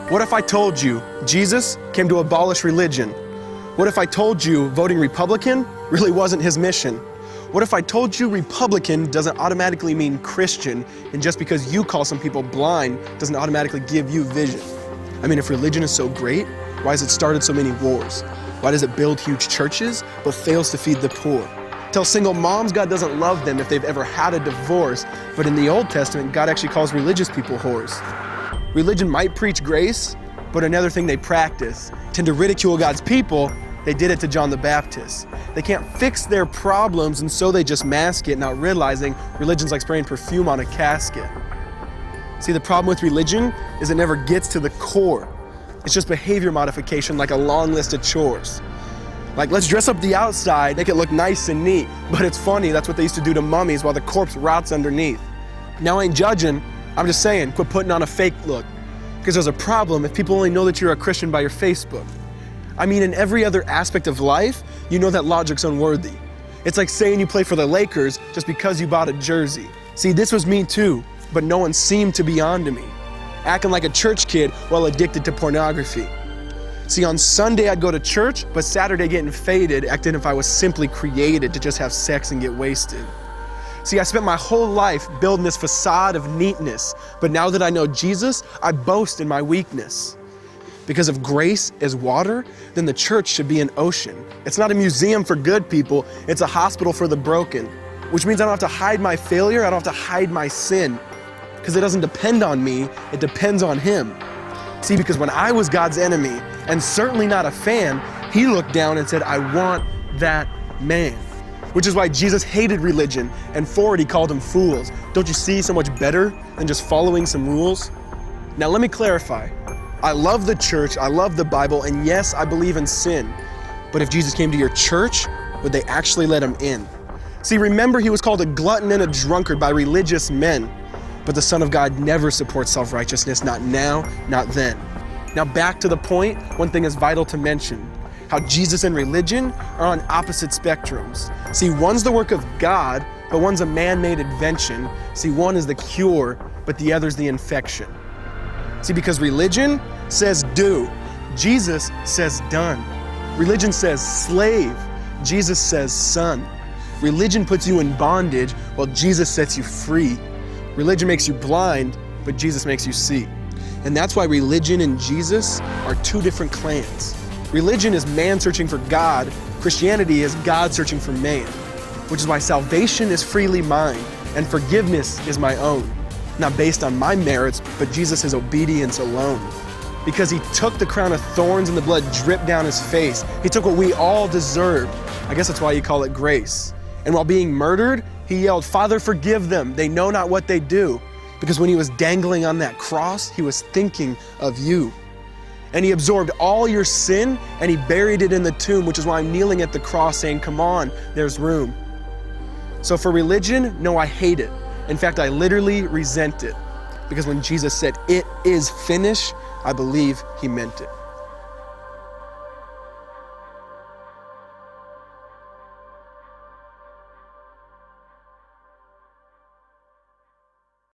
What if I told you Jesus came to abolish religion? What if I told you voting Republican really wasn't his mission? What if I told you Republican doesn't automatically mean Christian, and just because you call some people blind doesn't automatically give you vision? I mean, if religion is so great, why has it started so many wars? Why does it build huge churches but fails to feed the poor? Tell single moms God doesn't love them if they've ever had a divorce, but in the Old Testament, God actually calls religious people whores. Religion might preach grace, but another thing they practice, tend to ridicule God's people. They did it to John the Baptist. They can't fix their problems, and so they just mask it, not realizing religion's like spraying perfume on a casket. See, the problem with religion is it never gets to the core. It's just behavior modification, like a long list of chores. Like, let's dress up the outside, make it look nice and neat. But it's funny, that's what they used to do to mummies while the corpse rots underneath. Now, I ain't judging, I'm just saying, quit putting on a fake look. Because there's a problem if people only know that you're a Christian by your Facebook. I mean, in every other aspect of life, you know that logic's unworthy. It's like saying you play for the Lakers just because you bought a jersey. See, this was me too, but no one seemed to be on to me. Acting like a church kid while addicted to pornography. See, on Sunday I'd go to church, but Saturday getting faded, acting if I was simply created to just have sex and get wasted. See, I spent my whole life building this facade of neatness, but now that I know Jesus, I boast in my weakness. Because if grace is water, then the church should be an ocean. It's not a museum for good people, it's a hospital for the broken. Which means I don't have to hide my failure, I don't have to hide my sin. Because it doesn't depend on me, it depends on Him. See, because when I was God's enemy, and certainly not a fan, He looked down and said, I want that man. Which is why Jesus hated religion, and for it He called them fools. Don't you see so much better than just following some rules? Now let me clarify. I love the church, I love the Bible, and yes, I believe in sin. But if Jesus came to your church, would they actually let Him in? See, remember He was called a glutton and a drunkard by religious men. But the Son of God never supports self-righteousness, not now, not then. Now back to the point, one thing is vital to mention. How Jesus and religion are on opposite spectrums. See, one's the work of God, but one's a man-made invention. See, one is the cure, but the other's the infection. See, because religion says do, Jesus says done. Religion says slave, Jesus says son. Religion puts you in bondage, while Jesus sets you free. Religion makes you blind, but Jesus makes you see. And that's why religion and Jesus are two different clans. Religion is man searching for God. Christianity is God searching for man. Which is why salvation is freely mine, and forgiveness is my own. Not based on my merits, but Jesus' obedience alone. Because He took the crown of thorns and the blood dripped down His face. He took what we all deserved. I guess that's why you call it grace. And while being murdered, He yelled, Father, forgive them. They know not what they do. Because when He was dangling on that cross, He was thinking of you. And He absorbed all your sin and He buried it in the tomb, which is why I'm kneeling at the cross saying, come on, there's room. So for religion, no, I hate it. In fact, I literally resent it. Because when Jesus said, it is finished, I believe He meant it.